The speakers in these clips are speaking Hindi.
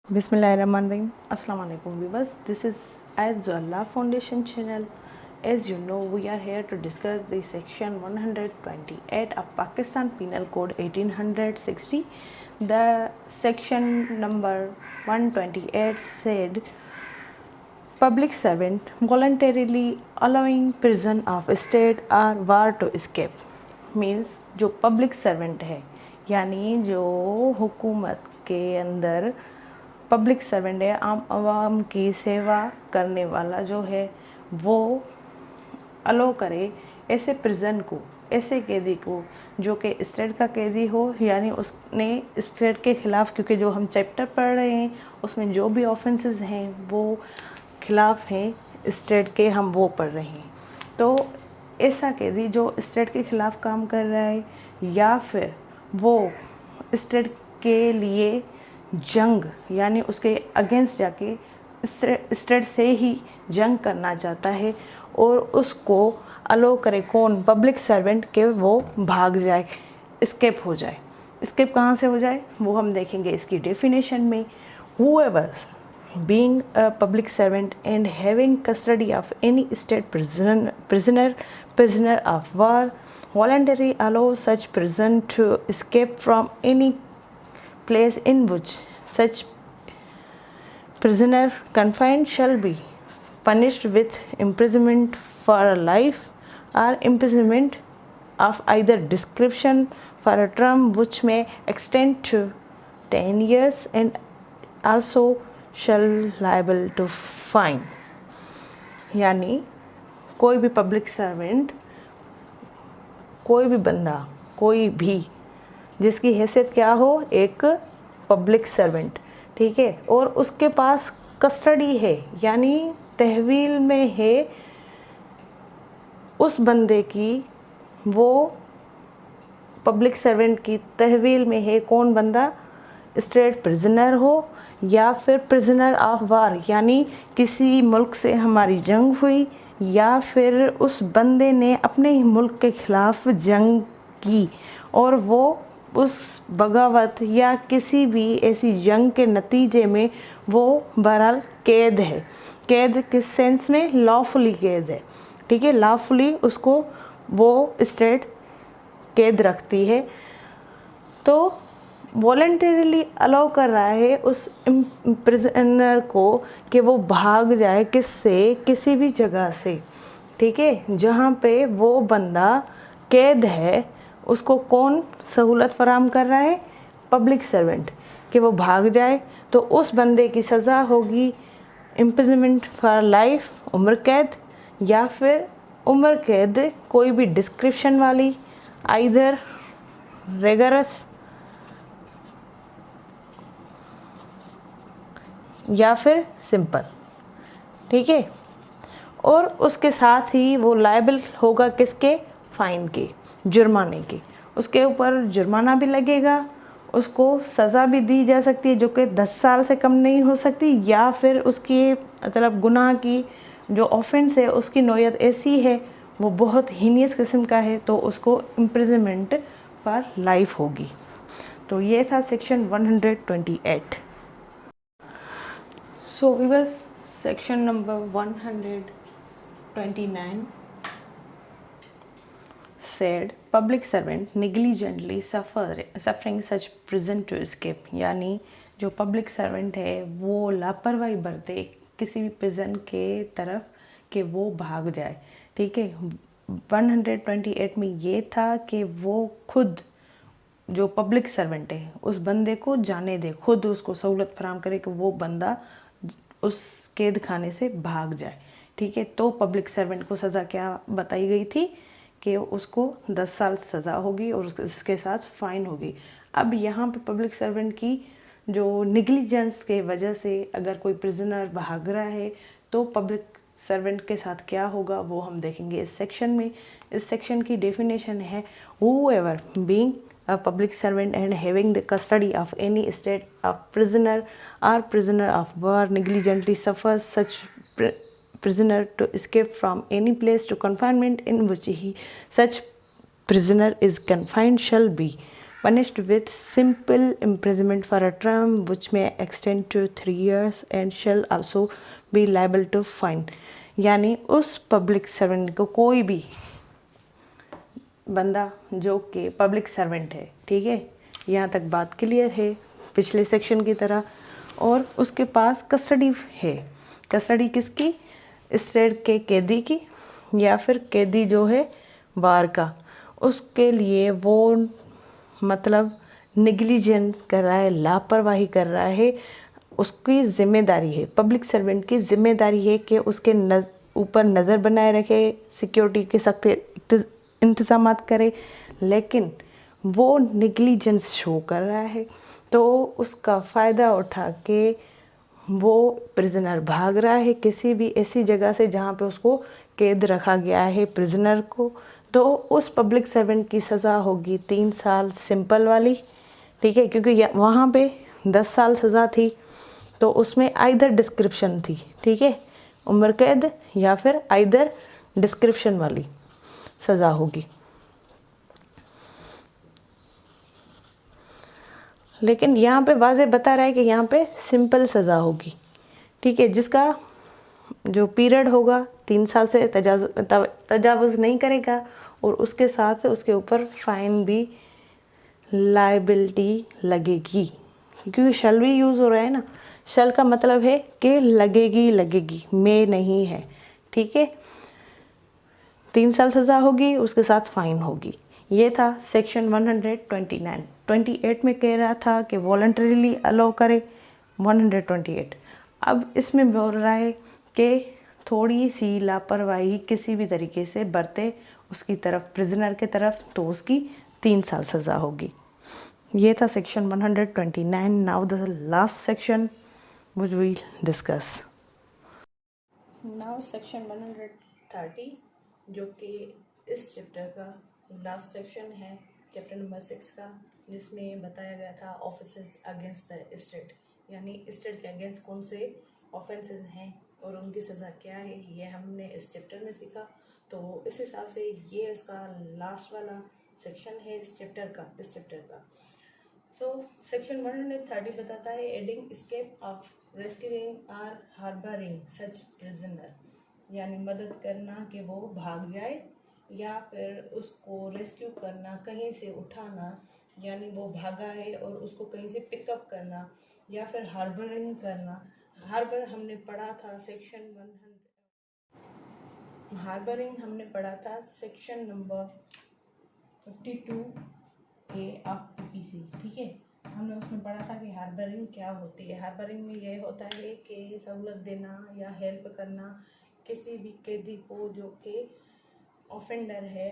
Bismillahirrahmanirrahim. Assalamu alaikum viewers. This is Azullah Foundation channel. As you know, we are here to discuss the section 128 of Pakistan Penal Code 1860. The section number 128 said public servant voluntarily allowing prison of state or war to escape. Means जो पब्लिक सर्वेंट है यानी जो हुकूमत के अंदर पब्लिक सर्वेंट है, आम आवाम की सेवा करने वाला जो है वो अलो करे ऐसे प्रिजन को, ऐसे कैदी को जो कि स्टेट का कैदी हो, यानी उसने स्टेट के ख़िलाफ़, क्योंकि जो हम चैप्टर पढ़ रहे हैं उसमें जो भी ऑफेंसेस हैं वो खिलाफ़ हैं स्टेट के, हम वो पढ़ रहे हैं। तो ऐसा कैदी जो स्टेट के ख़िलाफ़ काम कर रहा है या फिर वो स्टेट के लिए जंग यानी उसके अगेंस्ट जाके स्टेट से ही जंग करना चाहता है और उसको अलो करे कौन, पब्लिक सर्वेंट, के वो भाग जाए, एस्केप हो जाए। एस्केप कहाँ से हो जाए वो हम देखेंगे इसकी डेफिनेशन में। Whoever being a public servant and having custody of any state prisoner of war voluntarily allows such person to escape from any place in which such prisoner confined shall be punished with imprisonment for life or imprisonment of either description for a term which may extend to 10 years and also shall liable to fine। यानी कोई भी पब्लिक सर्वेंट, कोई भी बंदा, कोई भी जिसकी हैसियत क्या हो, एक पब्लिक सर्वेंट, ठीक है, और उसके पास कस्टडी है यानी तहवील में है उस बंदे की, वो पब्लिक सर्वेंट की तहवील में है कौन बंदा, स्टेट प्रिजनर हो या फिर प्रिजनर ऑफ वार, यानी किसी मुल्क से हमारी जंग हुई या फिर उस बंदे ने अपने ही मुल्क के ख़िलाफ़ जंग की और वो उस बगावत या किसी भी ऐसी जंग के नतीजे में वो बहरहाल कैद है। कैद किस सेंस में, लॉफुली कैद है, ठीक है, लॉफुली उसको वो स्टेट कैद रखती है। तो वॉलंटरीली अलाउ कर रहा है उस प्रिजनर को कि वो भाग जाए, किससे, किसी भी जगह से, ठीक है, जहाँ पे वो बंदा कैद है उसको कौन सहूलत फराहम कर रहा है, पब्लिक सर्वेंट, कि वो भाग जाए। तो उस बंदे की सज़ा होगी इम्प्रिजनमेंट फॉर लाइफ, उम्र कैद, या फिर उम्र कैद कोई भी डिस्क्रिप्शन वाली, आइदर रेगरस या फिर सिंपल, ठीक है। और उसके साथ ही वो लायबल होगा किसके, फ़ाइन के, जुर्माने के, उसके ऊपर जुर्माना भी लगेगा, उसको सज़ा भी दी जा सकती है जो कि 10 साल से कम नहीं हो सकती, या फिर उसकी मतलब गुनाह की जो ऑफेंस है उसकी नौयत ऐसी है, वो बहुत हीनियस किस्म का है, तो उसको इम्प्रिजनमेंट फॉर लाइफ होगी। तो ये था section 128। So viewers, section number 129 said public servant negligently suffering such prison to escape, यानी जो पब्लिक सर्वेंट है वो लापरवाही बरते किसी भी प्रिजन के तरफ कि वो भाग जाए, ठीक है। 128 में ये था कि वो खुद जो पब्लिक सर्वेंट है उस बंदे को जाने दे, खुद उसको सहूलत फराहम करे कि वो बंदा उस कैद खाने से भाग जाए, ठीक है। तो पब्लिक सर्वेंट को सज़ा क्या बताई गई थी कि उसको 10 साल सज़ा होगी और उसके साथ फ़ाइन होगी। अब यहाँ पे पब्लिक सर्वेंट की जो निगलिजेंस के वजह से अगर कोई प्रिजनर भाग रहा है तो पब्लिक सर्वेंट के साथ क्या होगा वो हम देखेंगे इस सेक्शन में। इस सेक्शन की डेफिनेशन है whoever being a public servant and having the custody of any state of prisoner or prisoner of war negligently suffers such prisoner to escape from any place to confinement in which such prisoner is confined shall be punished with simple imprisonment for a term which may extend to 3 years and shall also be liable to fine। यानी उस पब्लिक सर्वेंट को, कोई भी बंदा जो कि पब्लिक सर्वेंट है, ठीक है, यहाँ तक बात क्लियर है पिछले सेक्शन की तरह, और उसके पास कस्टडी है। कस्टडी किसकी? स्टेट के कैदी की, या फिर कैदी जो है बार का, उसके लिए वो मतलब निगलिजेंस कर रहा है, लापरवाही कर रहा है, उसकी जिम्मेदारी है, पब्लिक सर्वेंट की जिम्मेदारी है कि उसके ऊपर नज़र बनाए रखे, सिक्योरिटी के सख्त इंतजाम करे, लेकिन वो निगलिजेंस शो कर रहा है, तो उसका फ़ायदा उठा के वो प्रिजनर भाग रहा है किसी भी ऐसी जगह से जहाँ पे उसको कैद रखा गया है प्रिजनर को, तो उस पब्लिक सर्वेंट की सज़ा होगी 3 साल सिंपल वाली, ठीक है, क्योंकि वहाँ पे 10 साल सज़ा थी, तो उसमें आइदर डिस्क्रिप्शन थी, ठीक है, उम्र कैद या फिर आइदर डिस्क्रिप्शन वाली सज़ा होगी। लेकिन यहाँ पे वाज़े बता रहा है कि यहाँ पे सिंपल सज़ा होगी, ठीक है, जिसका जो पीरियड होगा 3 साल से तजावुज़ नहीं करेगा, और उसके साथ उसके ऊपर फाइन भी, लाइबिलिटी लगेगी, क्योंकि शल भी यूज़ हो रहा है ना। शल का मतलब है कि लगेगी, लगेगी में नहीं है, ठीक है। 3 साल सज़ा होगी, उसके साथ फाइन होगी। ये था सेक्शन 129। 28 में कह रहा था कि वॉलंटरीली अलाउ करे 128। अब इसमें बोल रहा है कि थोड़ी सी लापरवाही किसी भी तरीके से बरते उसकी तरफ, प्रिजनर के तरफ, तो उसकी 3 साल सज़ा होगी। ये था section 129। Now the last section which we discuss. Now section 130, जो कि इस चैप्टर का लास्ट सेक्शन है, चैप्टर नंबर 6 का, जिसमें बताया गया था ऑफेंसेस अगेंस्ट द स्टेट, यानी स्टेट के अगेंस्ट कौन से ऑफेंसेस हैं और उनकी सज़ा क्या है, ये हमने इस चैप्टर में सीखा। तो इस हिसाब से ये इसका लास्ट वाला सेक्शन है इस चैप्टर का। सो सेक्शन 130 बताता है aiding escape of rescuing or harbouring such prisoner, यानी मदद करना कि वो भाग जाए, या फिर उसको रेस्क्यू करना, कहीं से उठाना, यानी वो भागा है और उसको कहीं से पिकअप करना, या फिर हार्बरिंग करना। हार्बर हमने पढ़ा था सेक्शन 100, हार्बरिंग हमने पढ़ा था section number 52A of PPC, ठीक है। हमने उसमें पढ़ा था कि हार्बरिंग क्या होती है। हार्बरिंग में यह होता है कि सहूलत देना या हेल्प करना किसी भी कैदी को जो कि ऑफेंडर है,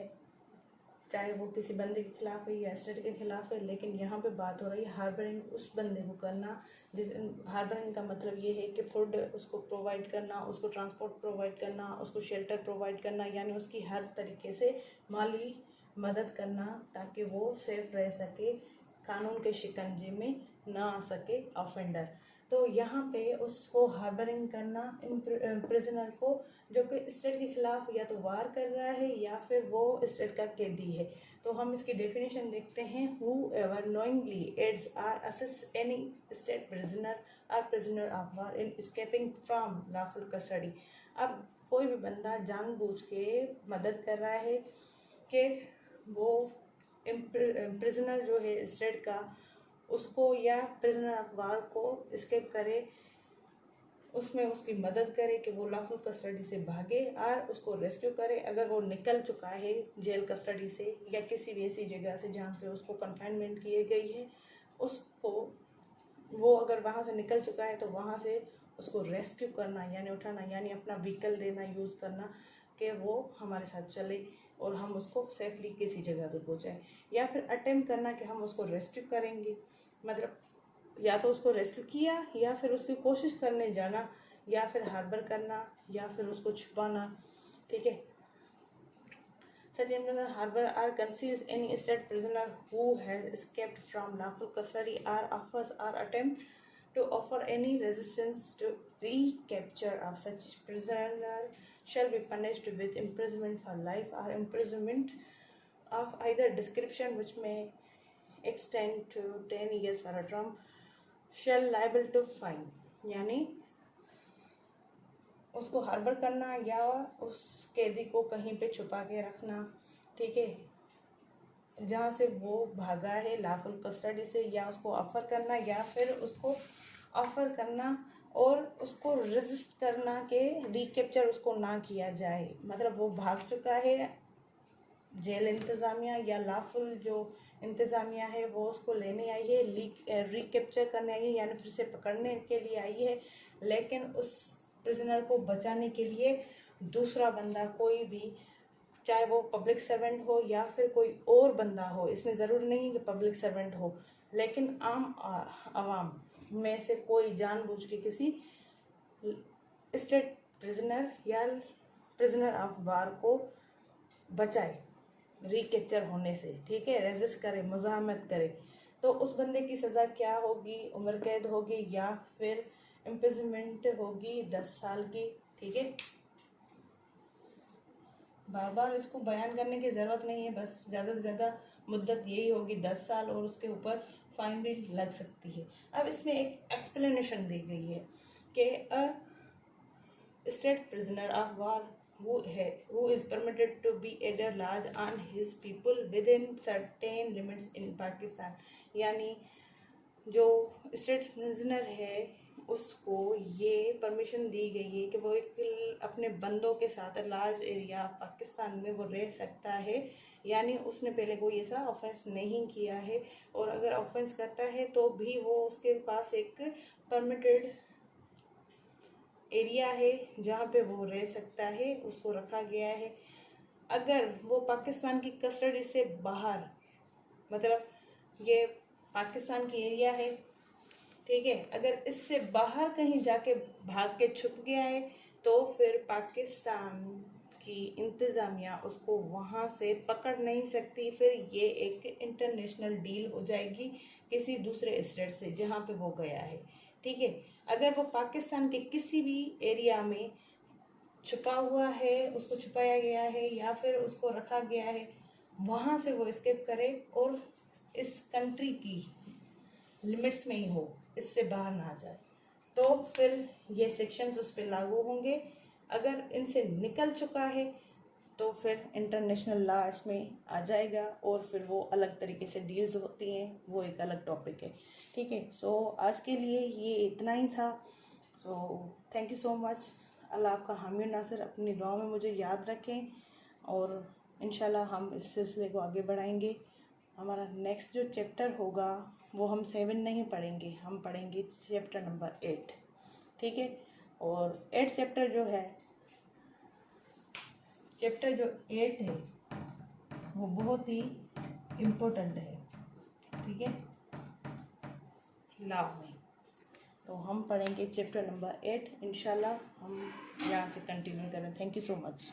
चाहे वो किसी बंदे के खिलाफ है या स्टेट के खिलाफ है, लेकिन यहाँ पे बात हो रही है हार्बरिंग उस बंदे को करना जिस, हार्बरिंग का मतलब ये है कि फूड उसको प्रोवाइड करना, उसको ट्रांसपोर्ट प्रोवाइड करना, उसको शेल्टर प्रोवाइड करना, यानी उसकी हर तरीके से माली मदद करना ताकि वो सेफ रह सके, कानून के शिकंजे में ना आ सके ऑफेंडर। तो यहाँ पे उसको हार्बरिंग करना प्रिजनर को जो कि स्टेट के खिलाफ या तो वार कर रहा है या फिर वो स्टेट का कैदी है। तो हम इसकी डेफिनेशन देखते हैं। whoever knowingly aids or assists any state prisoner or prisoner of war in escaping from lawful custody। अब कोई भी बंदा जानबूझ के मदद कर रहा है कि वो प्रिजनर जो है स्टेट का, उसको या प्रिजनर ऑफ वार को एस्केप करे, उसमें उसकी मदद करे कि वो लॉफुल कस्टडी से भागे और उसको रेस्क्यू करे। अगर वो निकल चुका है जेल कस्टडी से या किसी भी ऐसी जगह से जहाँ पे उसको कन्फाइनमेंट की गई है, उसको वो अगर वहाँ से निकल चुका है तो वहाँ से उसको रेस्क्यू करना, यानी उठाना, यानी अपना व्हीकल देना, यूज़ करना कि वो हमारे साथ चले और हम उसको सेफली किसी जगह पे पहुँचाएं। या फिर अटेम्प्ट करना कि हम उसको रेस्क्यू करेंगे, मतलब या तो उसको रेस्क्यू किया या फिर उसकी कोशिश करने जाना, या फिर हार्बर करना, या फिर उसको छुपाना, ठीक है। Such imprisoners harbor or conceals any state prisoner who has escaped from lawful custody or offers or attempt to offer any resistance to recapture of such prisoner shall be punished with imprisonment for life or imprisonment of either description which may extend to 10 years for a term shall liable to fine, यानी उसको हार्बर करना या उस कैदी को कहीं पे छुपा के रखना, ठीक है, जहाँ से वो भागा है लाफुल कस्टडी से, या उसको ऑफर करना या फिर उसको ऑफर करना और उसको रेजिस्ट करना कि रिकैप्चर उसको ना किया जाए, मतलब वो भाग चुका है, जेल इंतज़ामिया या लाफुल जो इंतज़ामिया है वो उसको लेने आई है, रिकैप्चर करने आई है, यानी फिर से पकड़ने के लिए आई है, लेकिन उस प्रिजनर को बचाने के लिए दूसरा बंदा कोई भी, चाहे वो पब्लिक सर्वेंट हो या फिर कोई और बंदा हो, इसमें ज़रूरी नहीं कि पब्लिक सर्वेंट हो, लेकिन आम आवाम में से कोई जानबूझ के किसी स्टेट प्रिजनर या प्रिजनर ऑफ वार को बचाए रिकैप्चर होने से, ठीक है, रेजिस्ट करे, मुज़ाहमत करे, तो उस बंदे की सज़ा क्या होगी, उम्र कैद होगी या फिर इम्प्रिजनमेंट होगी 10 साल की, ठीक है। बार बार इसको बयान करने की ज़रूरत नहीं है, बस ज़्यादा से ज़्यादा मुद्दत यही होगी 10 साल और उसके ऊपर फाइन भी लग सकती है। अब इसमें एक एक्सप्लेनेशन दी गई है कि a state prisoner of war who is permitted to be either large on his people within certain limits in Pakistan, यानी जो स्टेट प्रिजनर है उसको ये परमिशन दी गई है कि वो एक अपने बंदों के साथ लार्ज एरिया पाकिस्तान में वो रह सकता है, यानी उसने पहले कोई ऐसा ऑफेंस नहीं किया है, और अगर ऑफेंस करता है तो भी वो उसके पास एक परमिटेड एरिया है जहाँ पे वो रह सकता है, उसको रखा गया है। अगर वो पाकिस्तान की कस्टडी से बाहर, मतलब ये पाकिस्तान की एरिया है, ठीक है, अगर इससे बाहर कहीं जाके भाग के छुप गया है तो फिर पाकिस्तान की इंतज़ामिया उसको वहाँ से पकड़ नहीं सकती, फिर ये एक इंटरनेशनल डील हो जाएगी किसी दूसरे स्टेट से जहाँ पे वो गया है, ठीक है। अगर वो पाकिस्तान के किसी भी एरिया में छुपा हुआ है, उसको छुपाया गया है या फिर उसको रखा गया है, वहाँ से वो एस्केप करे और इस कंट्री की लिमिट्स में ही हो, इससे बाहर ना जाए, तो फिर ये सेक्शंस उस पर लागू होंगे। अगर इनसे निकल चुका है तो फिर इंटरनेशनल लॉ इसमें आ जाएगा और फिर वो अलग तरीके से डील्स होती हैं, वो एक अलग टॉपिक है, ठीक है। सो आज के लिए ये इतना ही था। So thank you so much. Allah आपका हामी नासिर, अपनी दुआ में मुझे याद रखें और इंशाल्लाह हम इस सिलसिले को आगे बढ़ाएंगे। हमारा नेक्स्ट जो चैप्टर होगा वो हम 7 नहीं पढ़ेंगे, हम पढ़ेंगे चैप्टर नंबर 8, ठीक है। और 8 चैप्टर जो है, चैप्टर जो 8 है वो बहुत ही इम्पोर्टेंट है, ठीक है, लॉ में। तो हम पढ़ेंगे चैप्टर नंबर 8 इंशाल्लाह, हम यहाँ से कंटिन्यू करें। Thank you so much.